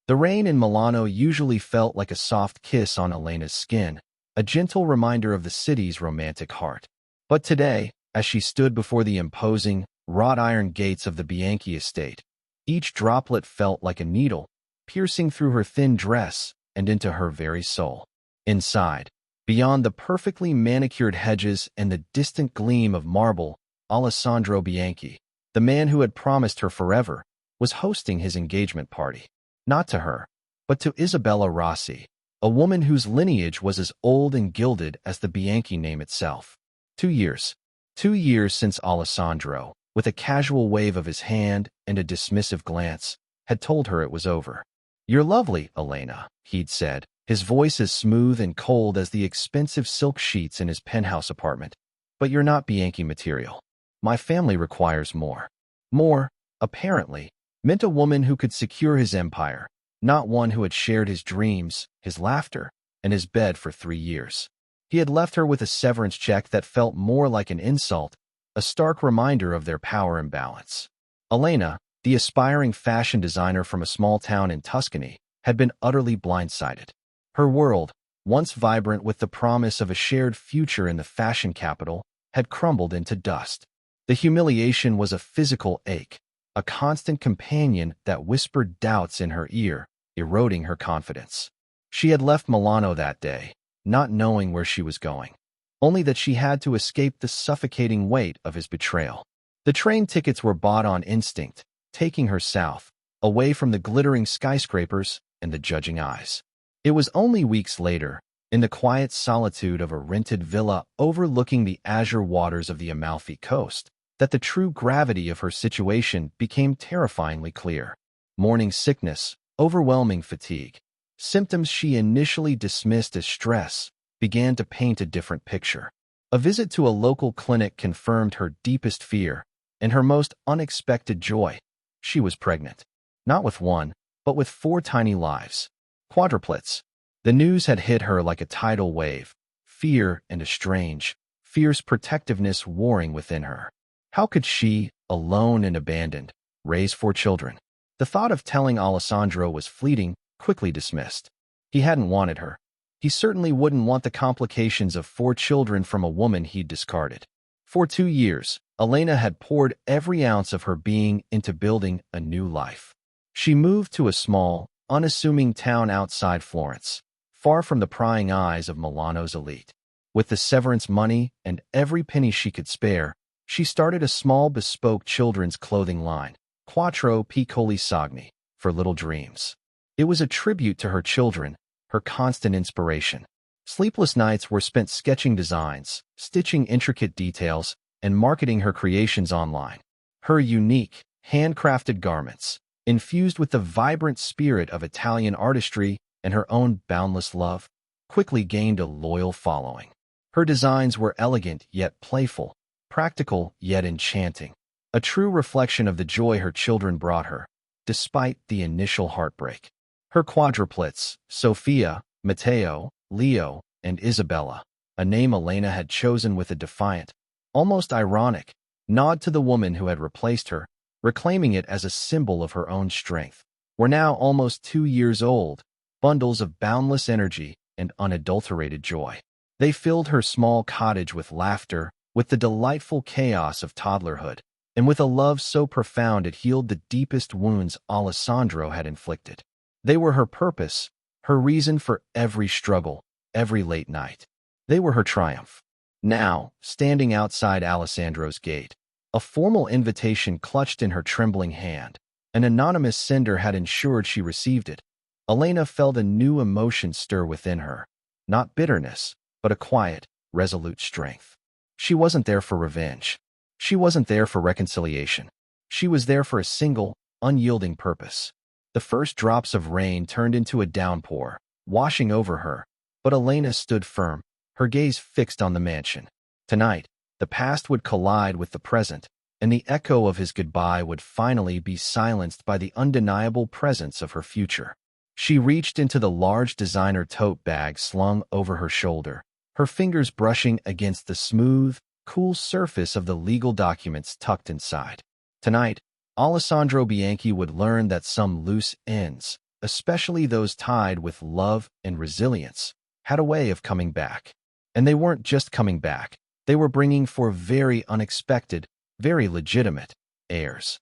The rain in Milano usually felt like a soft kiss on Elena's skin, a gentle reminder of the city's romantic heart. But today, as she stood before the imposing, wrought-iron gates of the Bianchi estate, each droplet felt like a needle, piercing through her thin dress and into her very soul. Inside, beyond the perfectly manicured hedges and the distant gleam of marble, Alessandro Bianchi, the man who had promised her forever, was hosting his engagement party. Not to her, but to Isabella Rossi, a woman whose lineage was as old and gilded as the Bianchi name itself. 2 years. 2 years since Alessandro, with a casual wave of his hand and a dismissive glance, had told her it was over. "You're lovely, Elena," he'd said, his voice as smooth and cold as the expensive silk sheets in his penthouse apartment. "But you're not Bianchi material. My family requires more." More, apparently, meant a woman who could secure his empire, not one who had shared his dreams, his laughter, and his bed for 3 years. He had left her with a severance check that felt more like an insult, a stark reminder of their power imbalance. Elena, the aspiring fashion designer from a small town in Tuscany, had been utterly blindsided. Her world, once vibrant with the promise of a shared future in the fashion capital, had crumbled into dust. The humiliation was a physical ache, a constant companion that whispered doubts in her ear, eroding her confidence. She had left Milano that day, not knowing where she was going, only that she had to escape the suffocating weight of his betrayal. The train tickets were bought on instinct, taking her south, away from the glittering skyscrapers and the judging eyes. It was only weeks later, in the quiet solitude of a rented villa overlooking the azure waters of the Amalfi Coast, that the true gravity of her situation became terrifyingly clear. Morning sickness, overwhelming fatigue, symptoms she initially dismissed as stress, began to paint a different picture. A visit to a local clinic confirmed her deepest fear and her most unexpected joy. She was pregnant. Not with one, but with 4 tiny lives. Quadruplets. The news had hit her like a tidal wave, fear and a strange, fierce protectiveness warring within her. How could she, alone and abandoned, raise 4 children? The thought of telling Alessandro was fleeting, quickly dismissed. He hadn't wanted her. He certainly wouldn't want the complications of 4 children from a woman he'd discarded. For 2 years, Elena had poured every ounce of her being into building a new life. She moved to a small, unassuming town outside Florence, far from the prying eyes of Milano's elite. With the severance money and every penny she could spare, she started a small bespoke children's clothing line, Quattro Piccoli Sogni, for little dreams. It was a tribute to her children, her constant inspiration. Sleepless nights were spent sketching designs, stitching intricate details, and marketing her creations online. Her unique, handcrafted garments, infused with the vibrant spirit of Italian artistry and her own boundless love, quickly gained a loyal following. Her designs were elegant yet playful, practical yet enchanting, a true reflection of the joy her children brought her, despite the initial heartbreak. Her quadruplets, Sophia, Matteo, Leo, and Isabella, a name Elena had chosen with a defiant, almost ironic, nod to the woman who had replaced her, reclaiming it as a symbol of her own strength, were now almost 2 years old, bundles of boundless energy and unadulterated joy. They filled her small cottage with laughter, with the delightful chaos of toddlerhood, and with a love so profound it healed the deepest wounds Alessandro had inflicted. They were her purpose, her reason for every struggle, every late night. They were her triumph. Now, standing outside Alessandro's gate, a formal invitation clutched in her trembling hand, an anonymous sender had ensured she received it. Elena felt a new emotion stir within her, not bitterness, but a quiet, resolute strength. She wasn't there for revenge. She wasn't there for reconciliation. She was there for a single, unyielding purpose. The first drops of rain turned into a downpour, washing over her, but Elena stood firm, her gaze fixed on the mansion. Tonight, the past would collide with the present, and the echo of his goodbye would finally be silenced by the undeniable presence of her future. She reached into the large designer tote bag slung over her shoulder, her fingers brushing against the smooth, cool surface of the legal documents tucked inside. Tonight, Alessandro Bianchi would learn that some loose ends, especially those tied with love and resilience, had a way of coming back. And they weren't just coming back. They were bringing for very unexpected, very legitimate airs.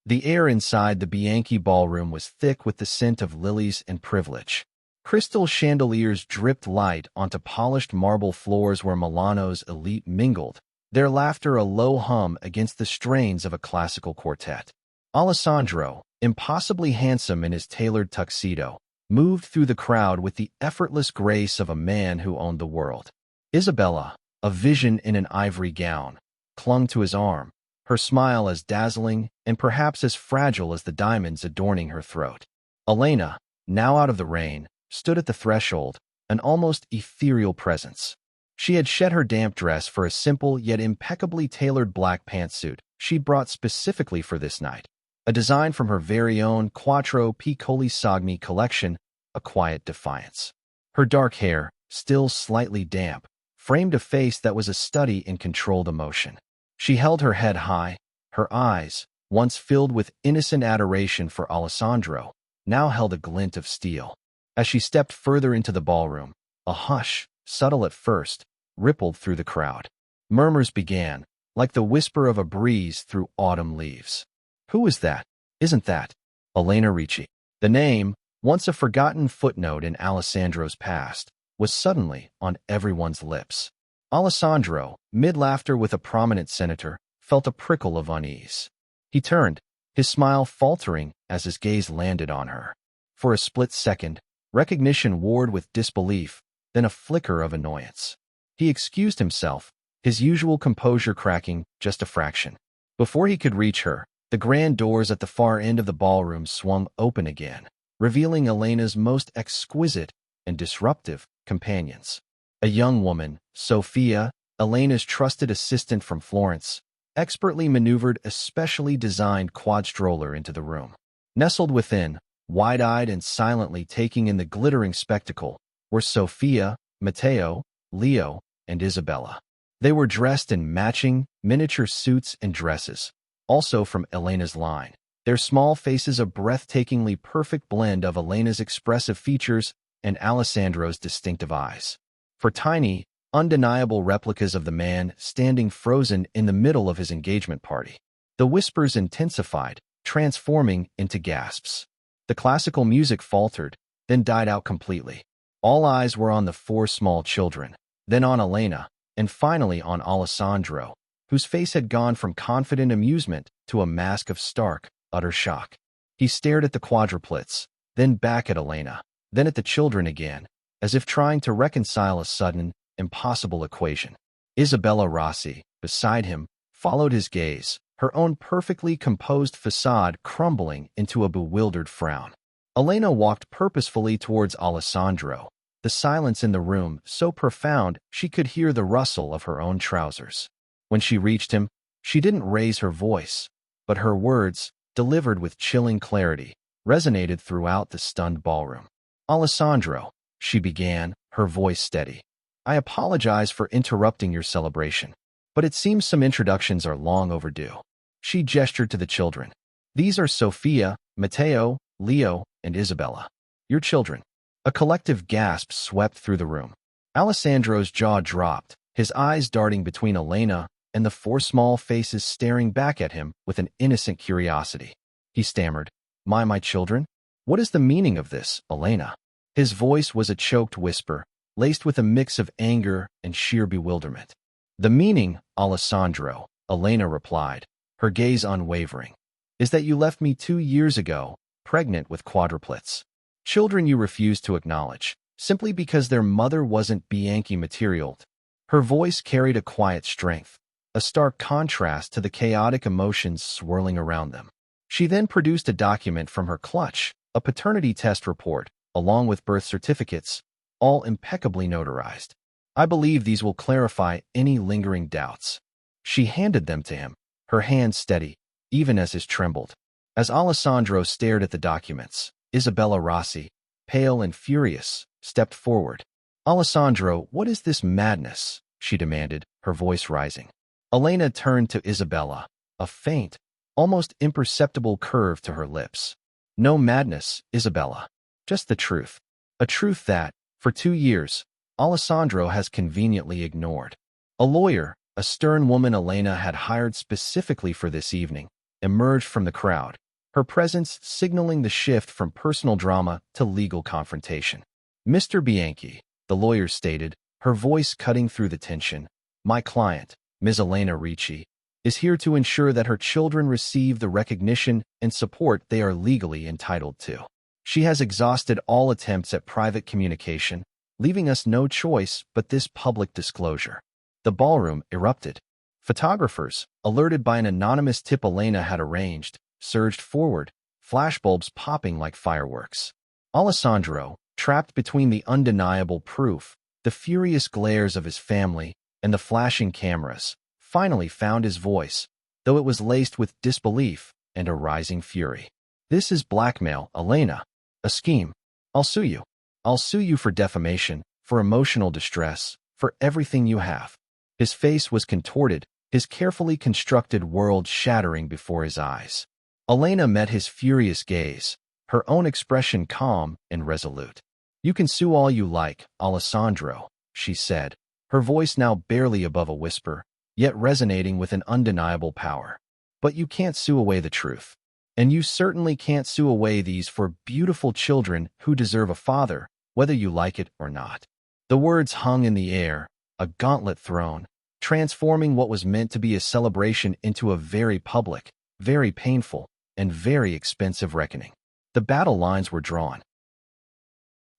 The air inside the Bianchi ballroom was thick with the scent of lilies and privilege. Crystal chandeliers dripped light onto polished marble floors where Milano's elite mingled, their laughter a low hum against the strains of a classical quartet. Alessandro, impossibly handsome in his tailored tuxedo, moved through the crowd with the effortless grace of a man who owned the world. Isabella, a vision in an ivory gown, clung to his arm, her smile as dazzling and perhaps as fragile as the diamonds adorning her throat. Elena, now out of the rain, stood at the threshold, an almost ethereal presence. She had shed her damp dress for a simple yet impeccably tailored black pantsuit she brought specifically for this night, a design from her very own Quattro Piccoli Sagmi collection, a quiet defiance. Her dark hair, still slightly damp, framed a face that was a study in controlled emotion. She held her head high, her eyes, once filled with innocent adoration for Alessandro, now held a glint of steel. As she stepped further into the ballroom, a hush, subtle at first, rippled through the crowd. Murmurs began, like the whisper of a breeze through autumn leaves. Who is that? Isn't that Elena Ricci? The name, once a forgotten footnote in Alessandro's past, was suddenly on everyone's lips. Alessandro, mid-laughter with a prominent senator, felt a prickle of unease. He turned, his smile faltering as his gaze landed on her. For a split second, recognition warred with disbelief, then a flicker of annoyance. He excused himself, his usual composure cracking just a fraction. Before he could reach her, the grand doors at the far end of the ballroom swung open again, revealing Elena's most exquisite and disruptive companions. A young woman, Sophia, Elena's trusted assistant from Florence, expertly maneuvered a specially designed quad stroller into the room. Nestled within, wide-eyed and silently taking in the glittering spectacle, were Sophia, Matteo, Leo, and Isabella. They were dressed in matching, miniature suits and dresses, also from Elena's line, their small faces a breathtakingly perfect blend of Elena's expressive features and Alessandro's distinctive eyes. For tiny, undeniable replicas of the man standing frozen in the middle of his engagement party. The whispers intensified, transforming into gasps. The classical music faltered, then died out completely. All eyes were on the four small children, then on Elena, and finally on Alessandro, whose face had gone from confident amusement to a mask of stark, utter shock. He stared at the quadruplets, then back at Elena, then at the children again, as if trying to reconcile a sudden, impossible equation. Isabella Rossi, beside him, followed his gaze, her own perfectly composed facade crumbling into a bewildered frown. Elena walked purposefully towards Alessandro, the silence in the room so profound she could hear the rustle of her own trousers. When she reached him, she didn't raise her voice, but her words, delivered with chilling clarity, resonated throughout the stunned ballroom. "Alessandro," she began, her voice steady, "I apologize for interrupting your celebration, but it seems some introductions are long overdue." She gestured to the children. "These are Sophia, Matteo, Leo, and Isabella. Your children." A collective gasp swept through the room. Alessandro's jaw dropped, his eyes darting between Elena and the four small faces staring back at him with an innocent curiosity. He stammered, My children? What is the meaning of this, Elena?" His voice was a choked whisper, laced with a mix of anger and sheer bewilderment. "The meaning, Alessandro," Elena replied, her gaze unwavering, "is that you left me 2 years ago, pregnant with quadruplets. Children you refused to acknowledge, simply because their mother wasn't Bianchi materialed." Her voice carried a quiet strength, a stark contrast to the chaotic emotions swirling around them. She then produced a document from her clutch, a paternity test report, along with birth certificates, all impeccably notarized. "I believe these will clarify any lingering doubts." She handed them to him, her hand steady, even as his trembled. As Alessandro stared at the documents, Isabella Rossi, pale and furious, stepped forward. "Alessandro, what is this madness?" she demanded, her voice rising. Elena turned to Isabella, a faint, almost imperceptible curve to her lips. No madness, Isabella. Just the truth. A truth that, for 2 years, Alessandro has conveniently ignored. A lawyer, a stern woman Elena had hired specifically for this evening, emerged from the crowd, her presence signaling the shift from personal drama to legal confrontation. Mr. Bianchi, the lawyer stated, her voice cutting through the tension, my client, Ms. Elena Ricci, is here to ensure that her children receive the recognition and support they are legally entitled to. She has exhausted all attempts at private communication, leaving us no choice but this public disclosure. The ballroom erupted. Photographers, alerted by an anonymous tip Elena had arranged, surged forward, flashbulbs popping like fireworks. Alessandro, trapped between the undeniable proof, the furious glares of his family, and the flashing cameras, finally found his voice, though it was laced with disbelief and a rising fury. This is blackmail, Elena. A scheme. I'll sue you. I'll sue you for defamation, for emotional distress, for everything you have. His face was contorted, his carefully constructed world shattering before his eyes. Elena met his furious gaze, her own expression calm and resolute. You can sue all you like, Alessandro, she said, her voice now barely above a whisper, yet resonating with an undeniable power. But you can't sue away the truth. And you certainly can't sue away these four beautiful children who deserve a father, whether you like it or not. The words hung in the air, a gauntlet thrown, transforming what was meant to be a celebration into a very public, very painful, and very expensive reckoning. The battle lines were drawn.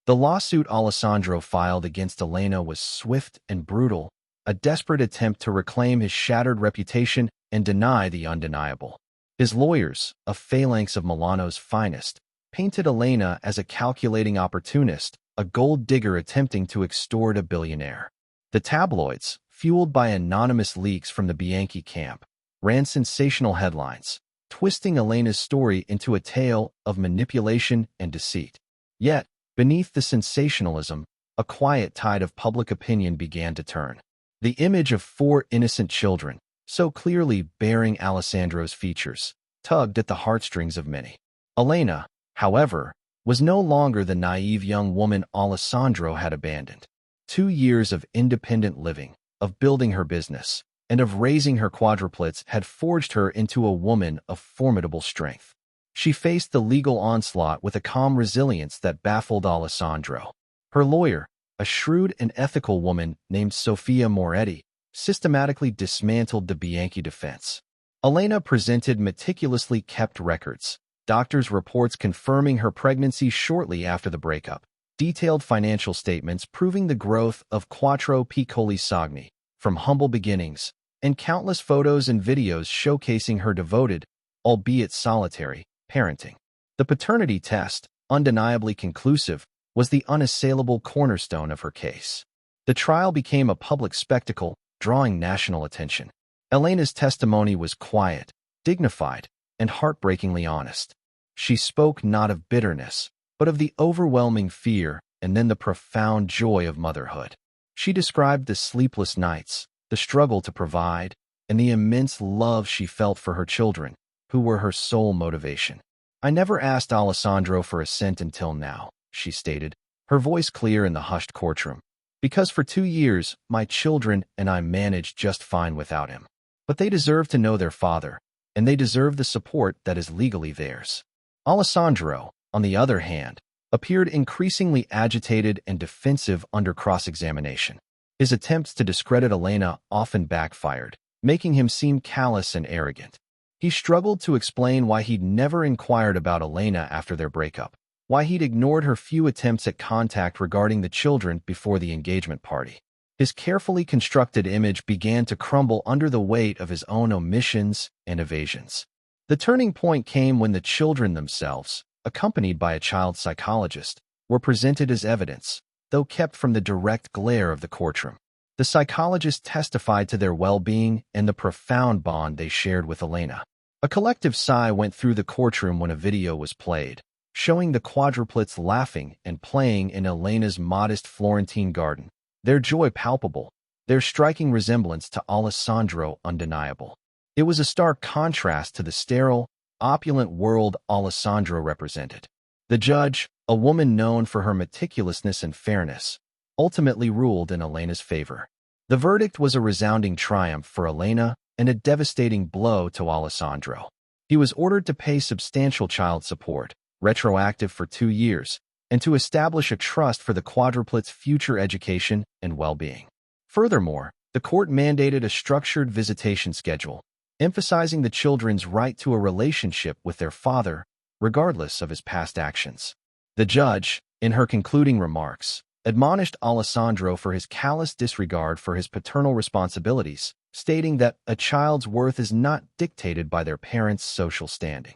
The lawsuit Alessandro filed against Elena was swift and brutal, a desperate attempt to reclaim his shattered reputation and deny the undeniable. His lawyers, a phalanx of Milano's finest, painted Elena as a calculating opportunist, a gold digger attempting to extort a billionaire. The tabloids, fueled by anonymous leaks from the Bianchi camp, ran sensational headlines, twisting Elena's story into a tale of manipulation and deceit. Yet, beneath the sensationalism, a quiet tide of public opinion began to turn. The image of four innocent children, so clearly bearing Alessandro's features, tugged at the heartstrings of many. Elena, however, was no longer the naive young woman Alessandro had abandoned. 2 years of independent living, of building her business, and of raising her quadruplets had forged her into a woman of formidable strength. She faced the legal onslaught with a calm resilience that baffled Alessandro. Her lawyer, a shrewd and ethical woman named Sofia Moretti, systematically dismantled the Bianchi defense. Elena presented meticulously kept records, doctors' reports confirming her pregnancy shortly after the breakup, detailed financial statements proving the growth of Quattro Piccoli Sogni from humble beginnings, and countless photos and videos showcasing her devoted, albeit solitary, parenting. The paternity test, undeniably conclusive, was the unassailable cornerstone of her case. The trial became a public spectacle, drawing national attention. Elena's testimony was quiet, dignified, and heartbreakingly honest. She spoke not of bitterness, but of the overwhelming fear and then the profound joy of motherhood. She described the sleepless nights, the struggle to provide, and the immense love she felt for her children, who were her sole motivation. I never asked Alessandro for a cent until now, she stated, her voice clear in the hushed courtroom. Because for 2 years, my children and I managed just fine without him. But they deserve to know their father, and they deserve the support that is legally theirs. Alessandro, on the other hand, appeared increasingly agitated and defensive under cross-examination. His attempts to discredit Elena often backfired, making him seem callous and arrogant. He struggled to explain why he'd never inquired about Elena after their breakup, why he'd ignored her few attempts at contact regarding the children before the engagement party. His carefully constructed image began to crumble under the weight of his own omissions and evasions. The turning point came when the children themselves, accompanied by a child psychologist, were presented as evidence, though kept from the direct glare of the courtroom. The psychologist testified to their well-being and the profound bond they shared with Elena. A collective sigh went through the courtroom when a video was played, showing the quadruplets laughing and playing in Elena's modest Florentine garden, their joy palpable, their striking resemblance to Alessandro undeniable. It was a stark contrast to the sterile, opulent world Alessandro represented. The judge, a woman known for her meticulousness and fairness, ultimately ruled in Elena's favor. The verdict was a resounding triumph for Elena and a devastating blow to Alessandro. He was ordered to pay substantial child support, retroactive for 2 years, and to establish a trust for the quadruplets' future education and well-being. Furthermore, the court mandated a structured visitation schedule, emphasizing the children's right to a relationship with their father, regardless of his past actions. The judge, in her concluding remarks, admonished Alessandro for his callous disregard for his paternal responsibilities, stating that a child's worth is not dictated by their parents' social standing.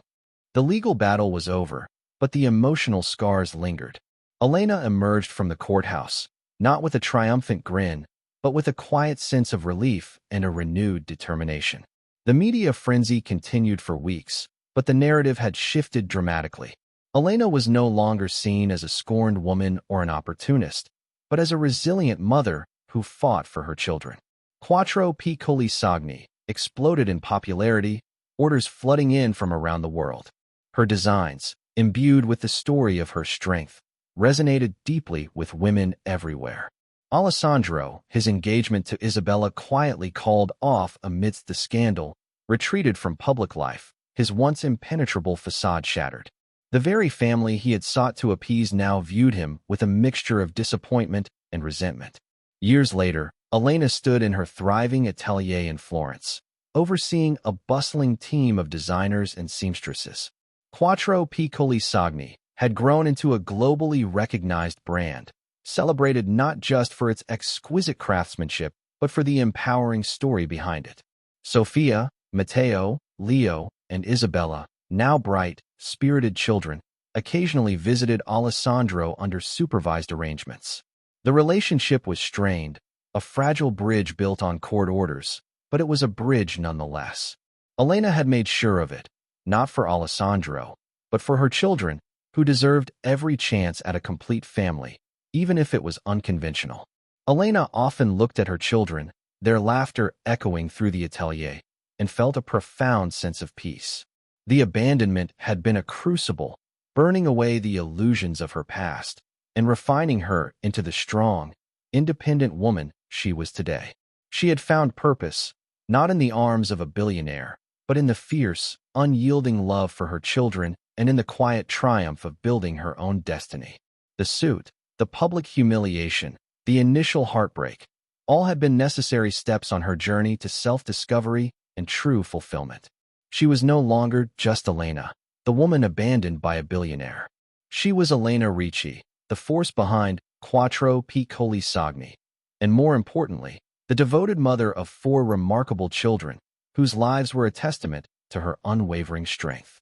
The legal battle was over, but the emotional scars lingered. Elena emerged from the courthouse, not with a triumphant grin, but with a quiet sense of relief and a renewed determination. The media frenzy continued for weeks, but the narrative had shifted dramatically. Elena was no longer seen as a scorned woman or an opportunist, but as a resilient mother who fought for her children. Quadruplets exploded in popularity, orders flooding in from around the world. Her designs, imbued with the story of her strength, resonated deeply with women everywhere. Alessandro, his engagement to Isabella quietly called off amidst the scandal, retreated from public life, his once impenetrable facade shattered. The very family he had sought to appease now viewed him with a mixture of disappointment and resentment. Years later, Elena stood in her thriving atelier in Florence, overseeing a bustling team of designers and seamstresses. Quadruplets had grown into a globally recognized brand, celebrated not just for its exquisite craftsmanship, but for the empowering story behind it. Sofia, Matteo, Leo, and Isabella, now bright, spirited children, occasionally visited Alessandro under supervised arrangements. The relationship was strained, a fragile bridge built on court orders, but it was a bridge nonetheless. Elena had made sure of it, not for Alessandro, but for her children, who deserved every chance at a complete family, even if it was unconventional. Elena often looked at her children, their laughter echoing through the atelier, and felt a profound sense of peace. The abandonment had been a crucible, burning away the illusions of her past and refining her into the strong, independent woman she was today. She had found purpose, not in the arms of a billionaire, but in the fierce, unyielding love for her children and in the quiet triumph of building her own destiny. The suit, the public humiliation, the initial heartbreak, all had been necessary steps on her journey to self-discovery and true fulfillment. She was no longer just Elena, the woman abandoned by a billionaire. She was Elena Ricci, the force behind Quadruplets, and more importantly, the devoted mother of 4 remarkable children, whose lives were a testament to her unwavering strength.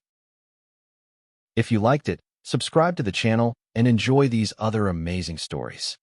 If you liked it, subscribe to the channel and enjoy these other amazing stories.